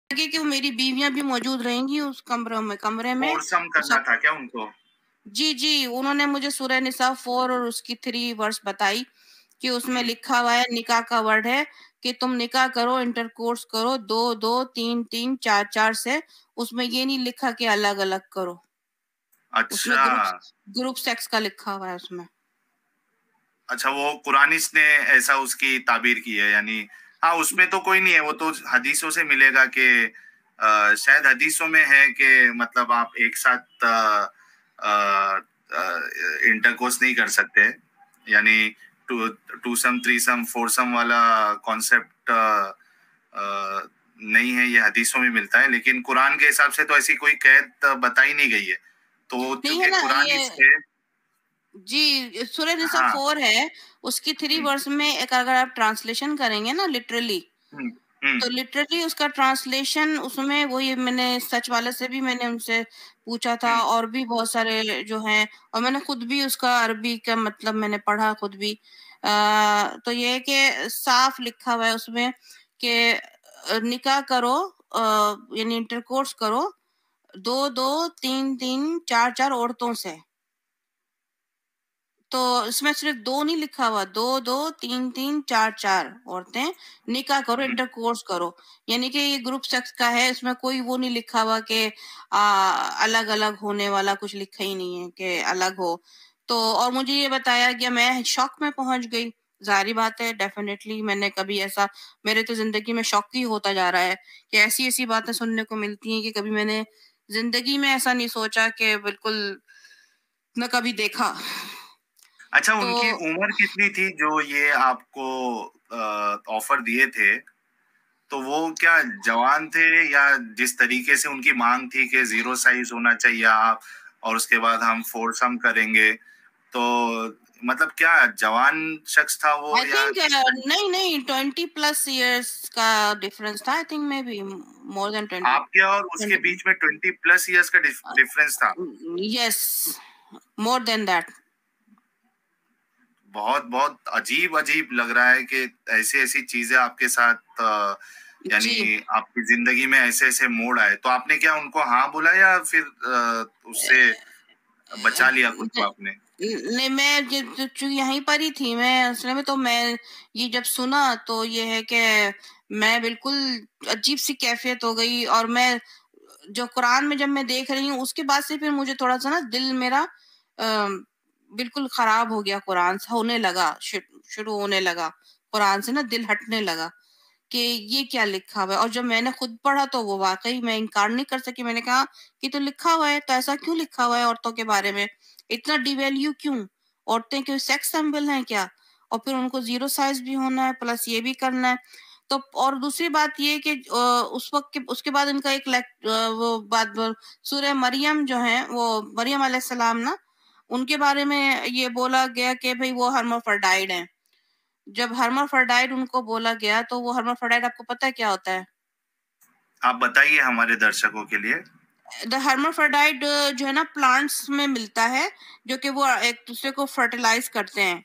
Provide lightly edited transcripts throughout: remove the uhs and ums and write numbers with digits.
کہ میری بیویاں بھی موجود رہیں گی اس کمرے میں. فورسم کرنا تھا کیا ان کو؟ جی انہوں نے مجھے سورہ نساء 4 اور اس کی 3 ورس بتائی کہ اس میں لکھا ہوا ہے، نکاح کا ورڈ ہے کہ تم نکاح کرو، انٹرکورس کرو 2 3 4 سے. اس میں یہ نہیں لکھا کہ الگ الگ کرو. اس میں گروپ سیکس کا لکھا ہوا ہے اس میں. اچھا، وہ قرآنس نے ایسا اس کی تعبیر کی ہے، یعنی ہاں اس میں تو کوئی نہیں ہے، وہ تو حدیثوں سے ملے گا کہ شاید حدیثوں میں ہے کہ مطلب آپ ایک ساتھ انٹرکورس نہیں کر سکتے، یعنی ٹو سم 3 سم 4 سم والا کانسیپٹ نہیں ہے، یہ حدیثوں میں ملتا ہے. لیکن قرآن کے حساب سے تو ایسی کوئی قید بتائی نہیں گئی ہے. تو چونکہ قرآن اس سے جی سورہ نساء 4 ہے، اس کی 3 ورس میں اگر آپ ٹرانسلیشن کریں گے نا لٹرلی، تو لٹرلی اس کا ٹرانسلیشن اس میں وہی، میں نے سچ والے سے بھی میں نے ان سے پوچھا تھا اور بھی بہت سارے جو ہیں، اور میں نے خود بھی اس کا عربی کا مطلب میں نے پڑھا خود بھی. تو یہ ہے کہ صاف لکھا ہوا ہے اس میں کہ نکاح کرو یعنی انٹرکورس کرو 2 3 4 عورتوں سے. تو اس میں صرف 2 نہیں لکھا ہوا، 2 3 4 عورتیں نکاح کرو، انٹرکورس کرو. یعنی کہ یہ گروپ سیکس کا ہے، اس میں کوئی وہ نہیں لکھا ہوا کہ الگ الگ ہونے والا کچھ لکھا ہی نہیں ہے کہ الگ ہو. تو اور مجھے یہ بتایا گیا، میں شوق میں پہنچ گئی. ظاہری بات ہے، ڈیفینیٹلی میں نے کبھی ایسا، میرے تو زندگی میں شوق ہی ہوتا جا رہا ہے کہ ایسی باتیں سننے کو ملتی ہیں کہ کبھی میں نے زندگی میں ایسا نہیں سوچا کہ بالکل نہ کبھی دیکھا. اچھا، ان کی عمر کتنی تھی جو یہ آپ کو آفر دیے تھے؟ تو وہ کیا جوان تھے، یا جس طریقے سے ان کی مانگ تھی کہ 0 سائز ہونا چاہیے آپ، اور اس کے بعد ہم فورسم کریں گے، تو مطلب کیا جوان شخص تھا وہ I یا think نہیں 20+ years کا ڈفرنس تھا. I think maybe more than 20. آپ کے اور اس کے بیچ میں 20+ ایئرس کا ڈفرنس تھا؟ Yes, more than that. بہت بہت عجیب لگ رہا ہے کہ ایسی چیزیں آپ کے ساتھ، یعنی آپ کی زندگی میں ایسے موڑ آئے. تو آپ نے کیا ان کو ہاں بولا یا پھر اس سے بچا لیا خود کو آپ نے؟ نہیں، میں یہیں پر ہی تھی، میں اصل میں تو میں یہ جب سنا تو یہ ہے کہ میں بالکل عجیب سی کیفیت ہو گئی. اور میں جو قرآن میں جب میں دیکھ رہی ہوں اس کے بعد سے پھر مجھے تھوڑا سا نا دل میرا بالکل خراب ہو گیا، قرآن سے ہونے لگا، شروع ہونے لگا قرآن سے نا دل ہٹنے لگا کہ یہ کیا لکھا ہوا ہے. اور جب میں نے خود پڑھا تو وہ واقعی میں انکار نہیں کر سکی. میں نے کہا کہ تو لکھا ہوا ہے، تو ایسا کیوں لکھا ہوا ہے عورتوں کے بارے میں؟ اتنا ڈی ویلیو کیوں؟ عورتیں کوئی سیکس سمبل ہیں کیا؟ اور پھر ان کو 0 سائز بھی ہونا ہے، پلس یہ بھی کرنا ہے. تو اور دوسری بات یہ کہ اس وقت اس کے بعد ان کا ایک وہ بات سورہ مریم جو ہے، وہ مریم علیہ السلام نا، ان کے بارے میں یہ بولا گیا کہ بھئی وہ ہرمافرڈائڈ ہیں. جب ہرمافرڈائڈ ان کو بولا گیا تو وہ ہرمافرڈائڈ آپ کو پتہ ہے کیا ہوتا ہے؟ آپ بتائیے ہمارے درشکوں کے لیے. دا ہرمافرڈائڈ جو ہے نا پلانٹس میں ملتا ہے، جو کہ وہ ایک دوسرے کو فرٹیلائز کرتے ہیں،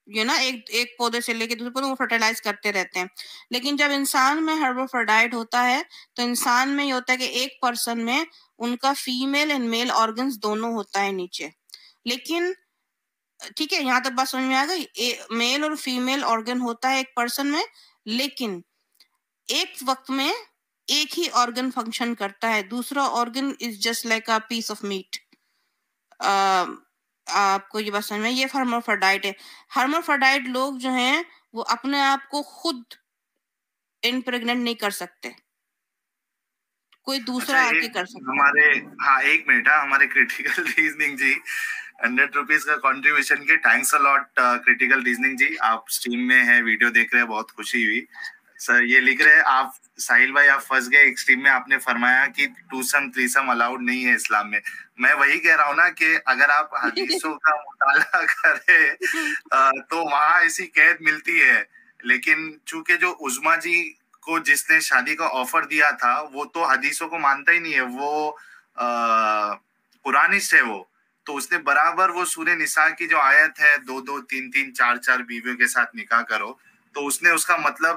یہ نا ایک پودے سے لے کے دوسرے پودے کو فرٹیلائز کرتے رہتے ہیں. لیکن جب انسان میں ہرمافرڈائڈ ہوتا ہے تو انسان میں یہ ہوتا ہے کہ ایک پرسن میں ان کا فیمیل اینڈ میل آرگنز دونوں ہوتا ہے نیچے. لیکن ٹھیک ہے، یہاں تک بات سمجھ میں آ گئی؟ میل اور فیمیل آرگن ہوتا ہے ایک پرسن میں، لیکن ایک وقت میں ایک ہی آرگن فنکشن کرتا ہے، دوسرا organ is just like a piece of meat. آپ کو یہ بات سمجھ میں؟ یہ ہرمافرڈائٹ ہے. ہرمافرڈائٹ لوگ جو ہیں وہ اپنے آپ کو خود امپریگننٹ نہیں کر سکتے، کوئی دوسرا آ کے کر سکتا ہے. ایک منٹ، ہمارے کریٹیکل ریزننگ جی 100 روپیز کا کنٹریبیوشن کے تھینکس الاٹ. کریٹیکل ریزننگ جی، آپ اسٹریم میں ہیں، ویڈیو دیکھ رہے ہیں، بہت خوشی ہوئی. سر یہ لکھ رہے ہیں آپ، ساحل بھائی آپ پھنس گئے ایک اسٹریم میں. آپ نے فرمایا کہ 2 سم 3 سم الاؤڈ نہیں ہے اسلام میں. میں وہی کہہ رہا ہوں نا کہ اگر آپ حدیثوں کا مطالعہ کریں تو وہاں ایسی قید ملتی ہے. لیکن چونکہ جو عظما جی کو جس نے شادی کا آفر دیا تھا وہ تو حدیثوں کو مانتا ہی نہیں ہے، وہ قرآنسٹ ہے وہ. تو اس نے برابر وہ سورہ نساء کی جو آیت ہے 2 3 4 بیویوں کے ساتھ نکاح کرو، تو اس نے اس کا مطلب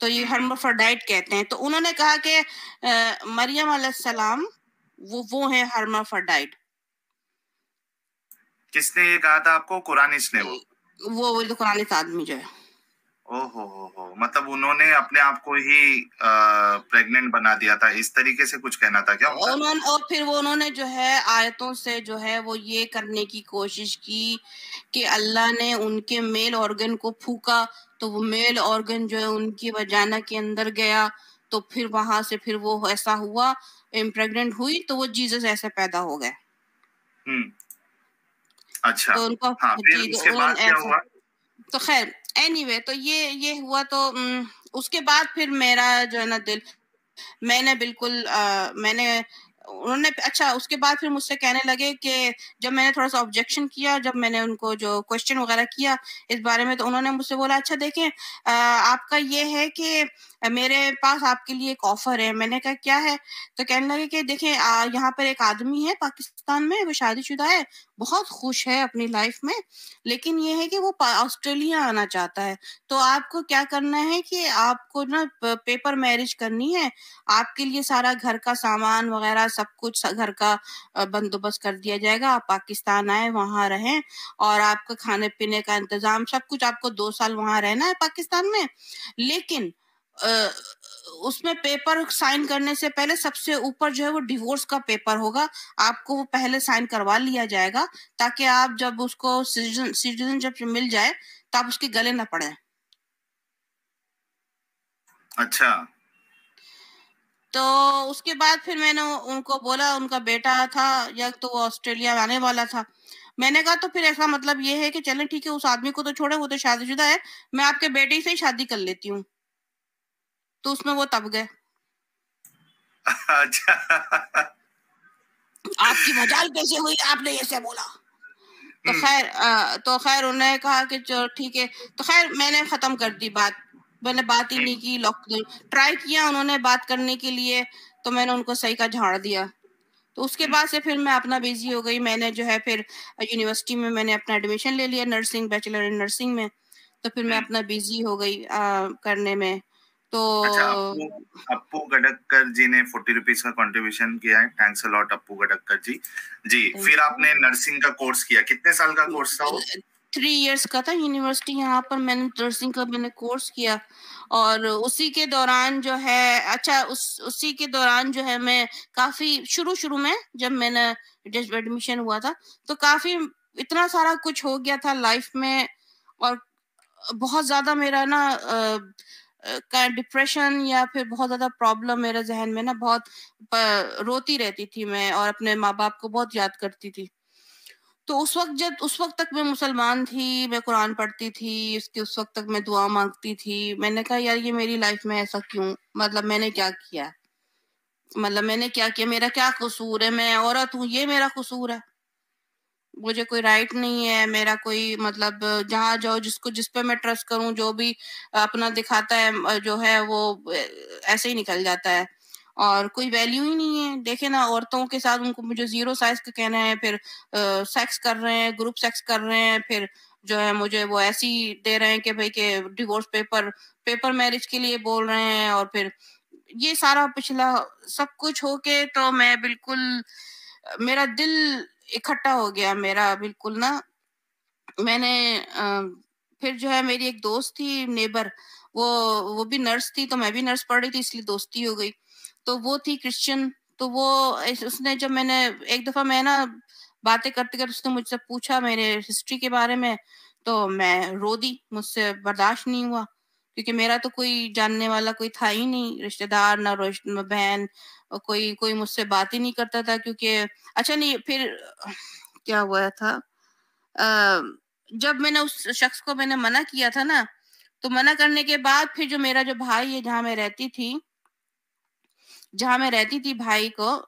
تو یہ ہرمافرڈائٹ کہتے ہیں. تو انہوں نے کہا کہ مریم علیہ السلام وہ ہے ہرمافرڈائٹ. کس نے یہ کہا تھا آپ کو؟ قرآنش نے؟ وہ قرآن آدمی جو ہے. ہو مطلب انہوں نے اپنے آپ کو ہی پریگننٹ بنا دیا تھا، اس طریقے سے کچھ کہنا تھا کیا ان کا؟ اور پھر انہوں نے جو ہے آیتوں سے جو ہے وہ یہ کرنے کی کوشش کی کہ اللہ نے ان کے میل آرگن کو پھونکا تو وہ میل آرگن جو ہے ان کی وجانا کے اندر گیا، تو پھر وہاں سے پھر وہ ایسا ہوا، امپریگننٹ ہوئی تو وہ جیزس ایسے پیدا ہو گئے. اچھا تو ان کو ہاں، پھر جی اس تو کے انہوں بعد نے کیا ایسا. ہوا؟ تو خیر اینی وے تو یہ ہوا. تو اس کے بعد پھر میرا جو ہے نا دل، میں نے بالکل میں نے انہوں نے اچھا اس کے بعد پھر مجھ سے کہنے لگے کہ جب میں نے تھوڑا سا آبجیکشن کیا، جب میں نے ان کو جو کوشچن وغیرہ کیا اس بارے میں، تو انہوں نے مجھ سے بولا اچھا دیکھیں آپ کا یہ ہے کہ میرے پاس آپ کے لیے ایک آفر ہے. میں نے کہا کیا ہے؟ تو کہنے لگے کہ دیکھیں یہاں پر ایک آدمی ہے پاکستان میں، وہ شادی شدہ ہے، بہت خوش ہے اپنی لائف میں، لیکن یہ ہے کہ وہ آسٹریلیا آنا چاہتا ہے. تو آپ کو کیا کرنا ہے کہ آپ کو نا پیپر میرج کرنی ہے، آپ کے لیے سارا گھر کا سامان وغیرہ سب کچھ گھر کا بندوبست کر دیا جائے گا، آپ پاکستان آئے، وہاں رہیں، اور آپ کا کھانے پینے کا انتظام سب کچھ، آپ کو 2 سال وہاں رہنا ہے پاکستان میں. لیکن اس میں پیپر سائن کرنے سے پہلے سب سے اوپر جو ہے وہ ڈیورس کا پیپر ہوگا، آپ کو وہ پہلے سائن کروا لیا جائے گا تاکہ آپ جب اس کو سٹیزن جب مل جائے تو آپ اس کے گلے نہ پڑے. اچھا. تو اس کے بعد پھر میں نے ان کو بولا، ان کا بیٹا تھا یا تو وہ آسٹریلیا آنے والا تھا. میں نے کہا تو پھر ایسا مطلب یہ ہے کہ چلیں ٹھیک ہے، اس آدمی کو تو چھوڑے، وہ تو شادی شدہ ہے، میں آپ کے بیٹے سے ہی شادی کر لیتی ہوں. تو اس میں وہ تب گئے. اچھا آپ کی مجال کیسے ہوئی، آپ نے ایسے بولا؟ تو خیر انہوں نے کہا کہ چلو ٹھیک ہے. تو خیر میں نے ختم کر دی بات، میں نے بات ہی نہیں کی. ٹرائی کیا انہوں نے بات کرنے کے لیے، تو میں نے ان کو صحیح کا جھاڑ دیا. تو اس کے بعد سے پھر میں اپنا بیزی ہو گئی. میں نے جو ہے پھر یونیورسٹی میں نے اپنا ایڈمیشن لے لیا نرسنگ، بیچلر ان نرسنگ میں. تو پھر میں اپنا بیزی ہو گئی کرنے میں. تو اچھا، اپو گڈکر جی نے 40 روپیز کا کنٹریبیوشن کیا ہے. تھینکس اے لاٹ اپو گڈکر جی. جی پھر آپ نے نرسنگ کا کورس کیا، کتنے سال کا کورس تھا وہ؟ 3 ایئرس کا تھا. یونیورسٹی یہاں پر میں نے نرسنگ کا میں نے کورس کیا، اور اسی کے دوران جو ہے اچھا اسی کے دوران جو ہے میں کافی شروع میں جب میں نے جب ایڈمیشن ہوا تھا تو کافی اتنا سارا کچھ ہو گیا تھا لائف میں، اور بہت زیادہ میرا نا ڈپریشن یا پھر بہت زیادہ پرابلم میرے ذہن میں نا، بہت روتی رہتی تھی میں اور اپنے ماں باپ کو بہت یاد کرتی تھی. تو اس وقت تک میں مسلمان تھی، میں قرآن پڑھتی تھی، اس وقت تک میں دعا مانگتی تھی. میں نے کہا یار یہ میری لائف میں ایسا کیوں، مطلب میں نے کیا کیا، میرا کیا قصور ہے، میں عورت ہوں، یہ میرا قصور ہے، مجھے کوئی رائٹ نہیں ہے، میرا کوئی مطلب جہاں جاؤ جس پہ میں ٹرسٹ کروں، جو بھی اپنا دکھاتا ہے جو ہے وہ ایسے ہی نکل جاتا ہے، اور کوئی ویلیو ہی نہیں ہے. دیکھیں نا عورتوں کے ساتھ ان کو مجھے 0 سائز کا کہنا ہے، پھر سیکس کر رہے ہیں، گروپ سیکس کر رہے ہیں، پھر جو ہے مجھے وہ ایسی دے رہے ہیں کہ بھئی کہ ڈیورس پیپر میرج کے لیے بول رہے ہیں. اور پھر یہ سارا پچھلا سب کچھ ہو کے تو میں بالکل میرا دل اکٹھا ہو گیا میرا بالکل نا. میں نے پھر جو ہے میری ایک دوست تھی نیبر، وہ بھی نرس تھی، تو میں بھی نرس پڑھ رہی تھی، اس لیے دوستی ہو گئی. تو وہ تھی کرسچن، تو وہ اس نے جب میں نے ایک دفعہ میں نا باتیں کرتے کرتے اس نے مجھ سے پوچھا میرے ہسٹری کے بارے میں، تو میں رو دی، مجھ سے برداشت نہیں ہوا، کیونکہ میرا تو کوئی جاننے والا کوئی تھا ہی نہیں، رشتہ دار نہ بہن، کوئی مجھ سے بات ہی نہیں کرتا تھا. کیونکہ اچھا نہیں پھر کیا ہوا تھا، جب میں نے اس شخص کو میں نے منع کیا تھا نا، تو منع کرنے کے بعد پھر جو میرا جو بھائی ہے جہاں میں رہتی تھی بھائی کو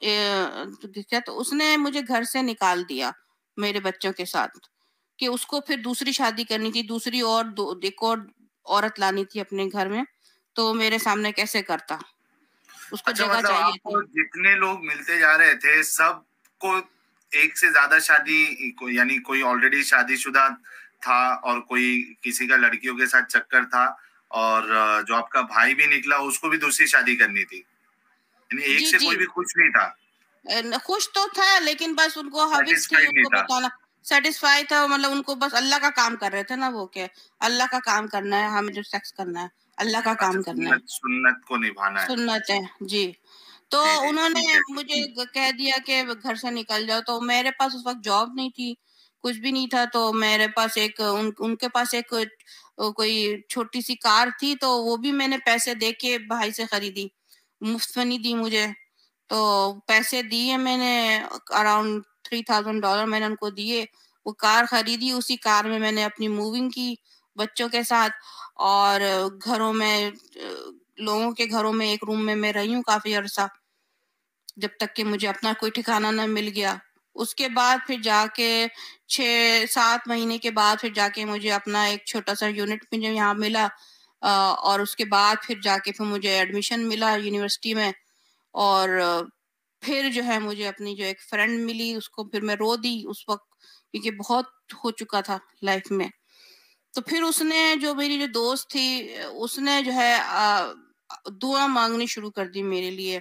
تو اس نے مجھے گھر سے نکال دیا میرے بچوں کے ساتھ، کہ اس کو پھر دوسری شادی کرنی تھی، دوسری اور ایک اور عورت لانی تھی اپنے گھر میں، تو میرے سامنے کیسے کرتا، اس کو اچھا جگہ مطلب چاہیے آپ تھی. کو جتنے لوگ ملتے جا رہے تھے سب کو ایک سے زیادہ شادی، یعنی کوئی آلریڈی شادی شدہ تھا اور کوئی کسی کا لڑکیوں کے ساتھ چکر تھا، اور جو آپ کا بھائی بھی نکلا اس کو بھی دوسری شادی کرنی تھی, یعنی ایک جی سے جی کوئی بھی خوش نہیں تھا, خوش تو تھا لیکن بس ان کو حوث تھی سیٹسفائڈ ان نہیں کو تھا. بتانا, سیٹسفائی تھا, مطلب ان کو بس اللہ کا کام کر رہے تھے نا وہ, کہ اللہ کا کام کرنا ہے, ہمیں جو سیکس کرنا ہے اللہ کا اچھا, کام کرنا ہے, سنت کو نبھانا ہے. سنت ہے جی. تو جی جی انہوں ٹھیک نے ہے. مجھے کہہ دیا کہ گھر سے نکل جاؤ, تو میرے پاس اس وقت جاب نہیں تھی, کچھ بھی نہیں تھا, تو میرے پاس ایک ان کے پاس ایک کوئی چھوٹی سی کار تھی, تو وہ بھی میں نے پیسے دے کے بھائی سے خریدی, مفت میں نہیں دی مجھے, تو پیسے دیے میں نے اراؤنڈ $3,000 میں نے ان کو دیے, وہ کار خریدی, اسی کار میں میں نے اپنی موونگ کی بچوں کے ساتھ, اور گھروں میں لوگوں کے گھروں میں ایک روم میں میں رہی ہوں کافی عرصہ, جب تک کہ مجھے اپنا کوئی ٹھکانہ نہ مل گیا. اس کے بعد پھر جا کے 6-7 مہینے کے بعد پھر جا کے مجھے اپنا ایک چھوٹا سا یونٹ مجھے یہاں ملا, اور اس کے بعد پھر جا کے پھر مجھے ایڈمیشن ملا یونیورسٹی میں, اور پھر جو ہے مجھے اپنی جو ایک فرینڈ ملی اس کو پھر میں رو دی اس وقت, کیونکہ بہت ہو چکا تھا لائف میں. تو پھر اس نے, جو میری جو دوست تھی, اس نے جو ہے دعا مانگنی شروع کر دی میرے لیے,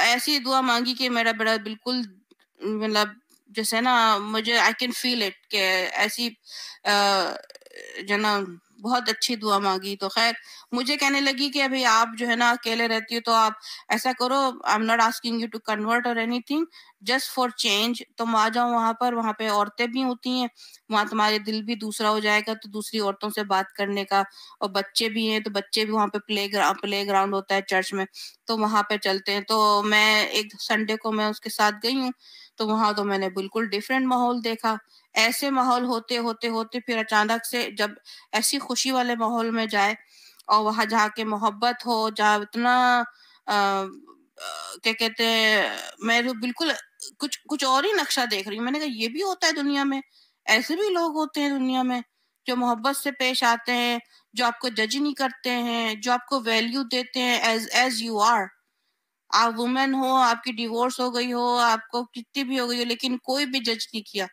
ایسی دعا مانگی کہ میرا بڑا بالکل مطلب جیسے نا مجھے آئی کین فیل اٹ, کہ ایسی جو نا بہت اچھی دعا مانگی. تو خیر مجھے کہنے لگی کہ ابھی آپ جو ہے نا اکیلے رہتی ہو, تو آپ ایسا کرو, I am not asking you to convert or anything, just for change تم آ جاؤ وہاں پر, وہاں پہ عورتیں بھی ہوتی ہیں, وہاں تمہارے دل بھی دوسرا ہو جائے گا, تو دوسری عورتوں سے بات کرنے کا, اور بچے بھی ہیں تو بچے بھی وہاں پہ پلے گراؤنڈ ہوتا ہے چرچ میں, تو وہاں پہ چلتے ہیں. تو میں ایک سنڈے کو میں اس کے ساتھ گئی ہوں, تو وہاں تو میں نے بالکل ڈیفرنٹ ماحول دیکھا. ایسے ماحول ہوتے ہوتے ہوتے پھر اچانک سے جب ایسی خوشی والے ماحول میں جائے, اور وہاں جہاں کے محبت ہو, جہاں اتنا کیا کہتے ہیں, میں تو بالکل کچھ اور ہی نقشہ دیکھ رہی ہوں. میں نے کہا یہ بھی ہوتا ہے دنیا میں, ایسے بھی لوگ ہوتے ہیں دنیا میں جو محبت سے پیش آتے ہیں, جو آپ کو جج نہیں کرتے ہیں, جو آپ کو ویلیو دیتے ہیں ایز یو آر. آپ وومن ہو, آپ کی ڈیورس ہو گئی ہو, آپ کو کتنی بھی ہو گئی ہو, لیکن کوئی بھی جج نہیں کیا,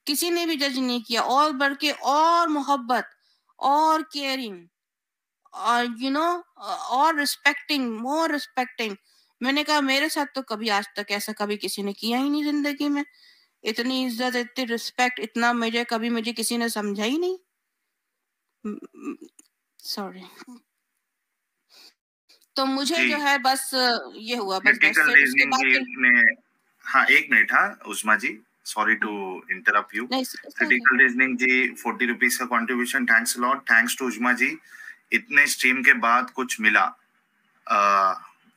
کسی نے بھی جج نہیں کیا, اور بڑھ کے اور محبت اور کیئرنگ اور اور ریسپیکٹنگ, مور ریسپیکٹنگ. میں نے کہا میرے ساتھ تو کبھی آج تک ایسا کبھی کسی نے کیا ہی نہیں زندگی میں, اتنی عزت, اتنی ریسپیکٹ, اتنا مجھے کسی نے سمجھا ہی نہیں. سوری. تو مجھے جی جو ہے بس یہ ہوا, بس کریٹیکل اس کے ریزننگ بعد جی پھر نے, ہاں ایک منٹ, ہاں Usma ji, sorry to interrupt you. نہیں, کریٹیکل ریزننگ جی 40 روپیز کا contribution, thanks lot, thanks to Usma ji. اتنے اسٹریم کے بعد کچھ ملا.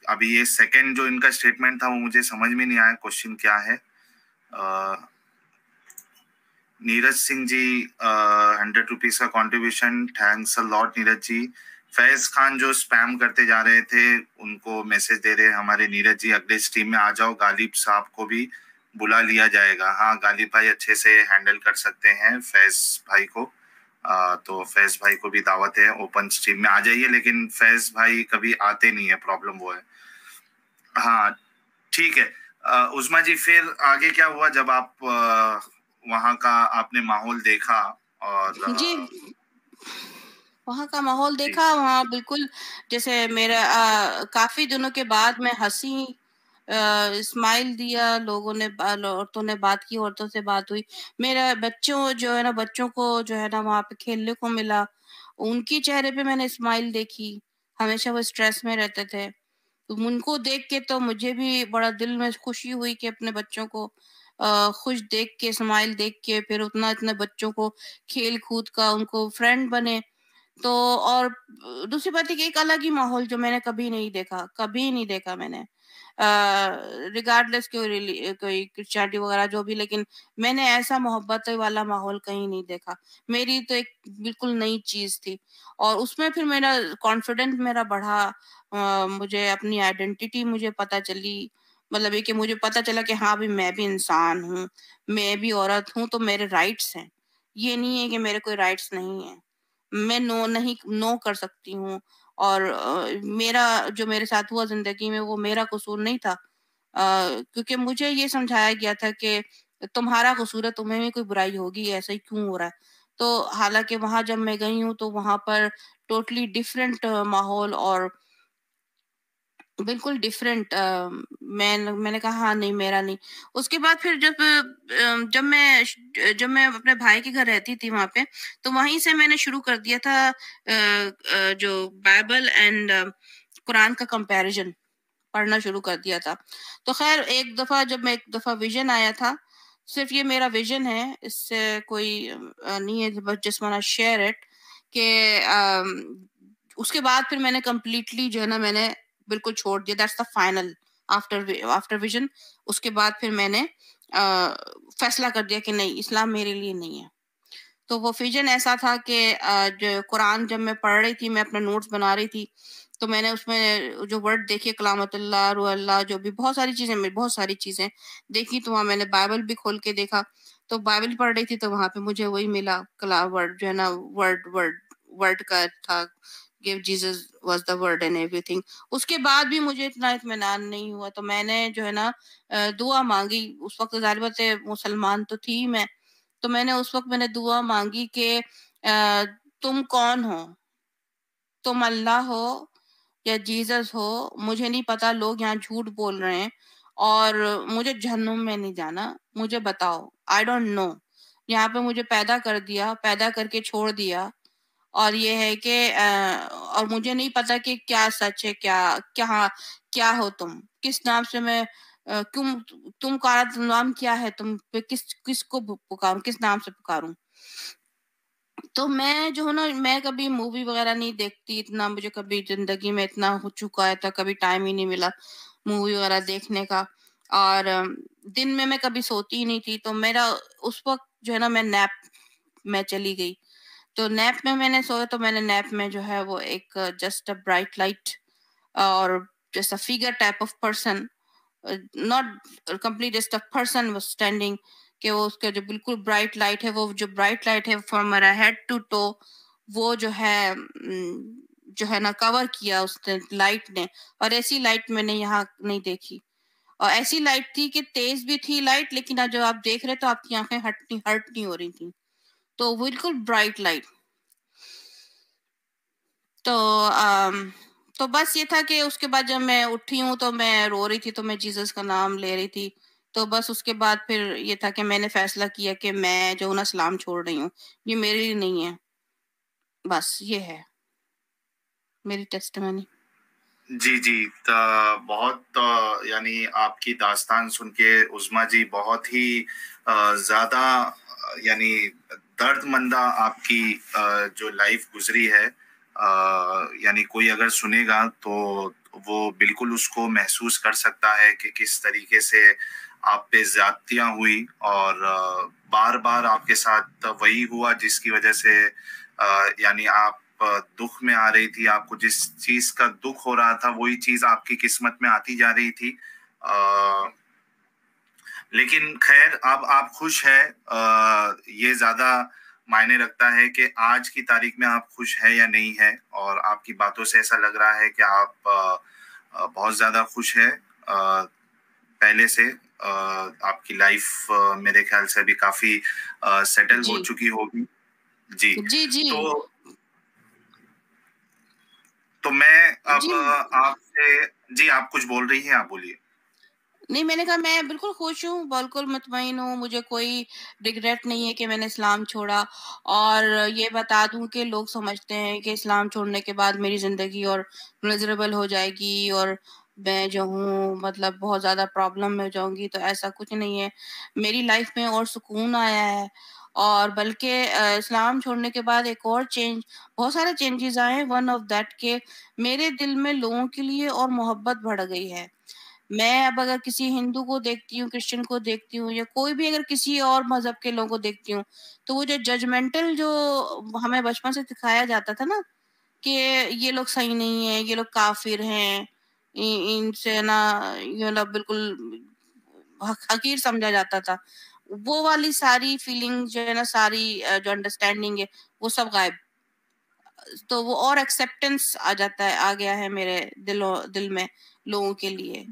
ابھی یہ سیکنڈ جو ان کا اسٹیٹمنٹ تھا وہ مجھے سمجھ میں نہیں آیا کوشچن کیا ہے. نیرج سنگھ جی 100 روپیز کا کنٹریبیوشن, تھینکس لاٹ نیرج جی. فیض خان جو اسپیم کرتے جا رہے تھے ان کو میسج دے رہے ہمارے نیرج جی اگلے اسٹریم میں آ جاؤ, غالب صاحب کو بھی بلا لیا جائے گا. ہاں غالب بھائی اچھے سے ہینڈل کر سکتے ہیں فیض بھائی کو, تو فیض بھائی کو بھی دعوت ہے, اوپن اسٹریم میں آ جائیے, لیکن فیض بھائی کبھی آتے نہیں ہے, پرابلم وہ ہے. ہاں ٹھیک ہے. عثما جی پھر آگے کیا ہوا جب آپ وہاں کا آپ نے ماحول دیکھا؟ اور جی وہاں کا ماحول جی دیکھا, وہاں بالکل جیسے میرا کافی دنوں کے بعد میں ہنسی, اسمائل دیا, لوگوں نے, عورتوں نے بات کی, عورتوں سے بات ہوئی, میرا بچوں جو ہے نا, بچوں کو جو ہے نا وہاں پہ کھیلنے کو ملا, ان کی چہرے پہ میں نے اسمائل دیکھی. ہمیشہ وہ اسٹریس میں رہتے تھے, تو ان کو دیکھ کے تو مجھے بھی بڑا دل میں خوشی ہوئی کہ اپنے بچوں کو خوش دیکھ کے, اسمائل دیکھ کے, پھر اتنے بچوں کو کھیل کود کا ان کو فرینڈ بنے. تو اور دوسری بات ہے کہ ایک الگ ہی ماحول جو میں نے کبھی نہیں دیکھا میں نے, ریگارڈلیس کوئی کرسچینٹی وغیرہ جو بھی, لیکن میں نے ایسا محبت والا ماحول کہیں نہیں دیکھا. میری تو ایک بالکل نئی چیز تھی, اور اس میں پھر میرا کانفیڈنٹ میرا بڑھا, مجھے اپنی آئیڈینٹی مجھے پتا چلی, مطلب یہ کہ مجھے پتا چلا کہ ہاں بھی میں بھی انسان ہوں, میں بھی عورت ہوں, تو میرے رائٹس ہیں. یہ نہیں ہے کہ میرے کوئی رائٹس نہیں ہیں, میں نو کر سکتی ہوں, اور میرا جو میرے ساتھ ہوا زندگی میں وہ میرا قصور نہیں تھا, کیونکہ مجھے یہ سمجھایا گیا تھا کہ تمہارا قصور ہے, تمہیں بھی کوئی برائی ہوگی, ایسا ہی کیوں ہو رہا ہے, تو حالانکہ وہاں جب میں گئی ہوں تو وہاں پر ٹوٹلی ڈفرینٹ ماحول اور بالکل ڈفرینٹ. میں نے کہا ہاں نہیں میرا نہیں. اس کے بعد پھر جب میں اپنے بھائی کے گھر رہتی تھی وہاں پہ، تو وہیں سے میں نے شروع کر دیا تھا جو بائبل اینڈ قرآن کا کمپیریزن پڑھنا شروع کر دیا تھا. تو خیر ایک دفعہ ویژن آیا تھا. صرف یہ میرا ویژن ہے، اس سے کوئی نہیں ہے، بس جسٹ وانا شیئر اٹ کہ اس کے بعد پھر میں نے کمپلیٹلی جو ہے نا میں نے بالکل چھوڑ دیا. That's the final after vision. اس کے بعد پھر میں نے فیصلہ کر دیا کہ نہیں، اسلام میرے لیے نہیں ہے. تو وہ ویژن ایسا تھا کہ جو قرآن جب میں پڑھ رہی تھی، میں اپنے نوٹس بنا رہی تھی، تو میں نے اس میں جو ورڈ دیکھے کلامت اللہ، روح اللہ، جو بھی بہت ساری چیزیں دیکھی. تو وہاں میں نے بائبل بھی کھول کے دیکھا، تو بائبل پڑھ رہی تھی تو وہاں پہ مجھے وہی ملا ورڈ جو ہے نا ورڈ کا تھا کہ Jesus was the word and everything. اس کے بعد بھی مجھے اتنا اطمینان نہیں ہوا، تو میں نے جو ہے نا دعا مانگی. اس وقت ظاہر بات ہے مسلمان تو تھی میں، تو میں نے دعا مانگی کہ تم کون ہو، تم اللہ ہو یا جیزس ہو، مجھے نہیں پتا، لوگ یہاں جھوٹ بول رہے ہیں اور مجھے جہنم میں نہیں جانا، مجھے بتاؤ. آئی ڈونٹ نو، یہاں پہ مجھے پیدا کر کے چھوڑ دیا، اور یہ ہے کہ اور مجھے نہیں پتا کہ کیا سچ ہے، کیا ہو تم، کس نام سے میں تم کا نام کیا ہے، تم پہ کس کو پکاروں، کس نام سے پکاروں. تو میں جو ہے نا میں کبھی مووی وغیرہ نہیں دیکھتی اتنا، مجھے کبھی زندگی میں اتنا ہو چکا ہے تھا، کبھی ٹائم ہی نہیں ملا مووی وغیرہ دیکھنے کا. اور دن میں کبھی سوتی ہی نہیں تھی. تو میرا اس وقت جو ہے نا میں نیپ میں چلی گئی. تو نیپ میں نے سویا، تو میں نے نیپ میں جو ہے وہ ایک جسٹ اے برائٹ لائٹ اور just a figure type of person, not complete, just a person was standing, کہ وہ اس کا جو بالکل برائٹ لائٹ ہے، وہ جو برائٹ لائٹ ہے فرام ہیڈ ٹو ٹو، وہ جو ہے نا کور کیا اس نے لائٹ نے. اور ایسی لائٹ میں نے یہاں نہیں دیکھی. اور ایسی لائٹ تھی کہ تیز بھی تھی لائٹ، لیکن جو آپ دیکھ رہے تو آپ کی آنکھیں ہرٹ نہیں ہو رہی تھی. تو بالکل برائٹ لائٹ. تو بس یہ تھا کہ اس کے بعد جب میں اٹھی ہوں تو میں رو رہی تھی، تو میں جیزس کا نام لے رہی تھی. تو بس اس کے بعد پھر یہ تھا کہ میں نے فیصلہ کیا کہ میں جو نا اسلام چھوڑ رہی ہوں، یہ میرے لیے نہیں ہے. بس یہ ہے میری ٹیسٹیمنی. جی بہت یعنی آپ کی داستان سن کے عظمیٰ جی بہت ہی زیادہ یعنی درد مندہ آپ کی جو لائف گزری ہے. یعنی کوئی اگر سنے گا تو وہ بالکل اس کو محسوس کر سکتا ہے کہ کس طریقے سے آپ پہ زیادتیاں ہوئی، اور بار بار آپ کے ساتھ وہی ہوا جس کی وجہ سے یعنی آپ دکھ میں آ رہی تھی. آپ کو جس چیز کا دکھ ہو رہا تھا وہی چیز آپ کی قسمت میں آتی جا رہی تھی. لیکن خیر اب آپ خوش ہیں، یہ زیادہ معنی رکھتا ہے کہ آج کی تاریخ میں آپ خوش ہیں یا نہیں ہے. اور آپ کی باتوں سے ایسا لگ رہا ہے کہ آپ بہت زیادہ خوش ہیں پہلے سے. آپ کی لائف میرے خیال سے ابھی کافی سیٹل ہو چکی ہوگی. جی تو میں اب آپ سے، جی آپ کچھ بول رہی ہیں، آپ بولیے. نہیں، میں نے کہا میں بالکل خوش ہوں، بالکل مطمئن ہوں، مجھے کوئی ریگریٹ نہیں ہے کہ میں نے اسلام چھوڑا. اور یہ بتا دوں کہ لوگ سمجھتے ہیں کہ اسلام چھوڑنے کے بعد میری زندگی اور میزریبل ہو جائے گی اور میں جو ہوں مطلب بہت زیادہ پرابلم میں جاؤں گی. تو ایسا کچھ نہیں ہے. میری لائف میں اور سکون آیا ہے، اور بلکہ اسلام چھوڑنے کے بعد ایک اور بہت سارے چینجز آئے ہیں. ون آف دیٹ کہ میرے دل میں لوگوں کے لیے اور محبت بڑھ گئی ہے. میں اب اگر کسی ہندو کو دیکھتی ہوں، کرسچن کو دیکھتی ہوں، یا کوئی بھی اگر کسی اور مذہب کے لوگوں کو دیکھتی ہوں، تو وہ جو ججمنٹل جو ہمیں بچپن سے دکھایا جاتا تھا نا کہ یہ لوگ صحیح نہیں ہیں، یہ لوگ کافر ہیں، ان سے نا یہ لوگ بالکل حقیر سمجھا جاتا تھا، وہ والی ساری فیلنگ جو ہے نا، ساری جو انڈرسٹینڈنگ ہے، وہ سب غائب. تو وہ اور ایکسیپٹنس آ گیا ہے میرے دل میں لوگوں کے لیے.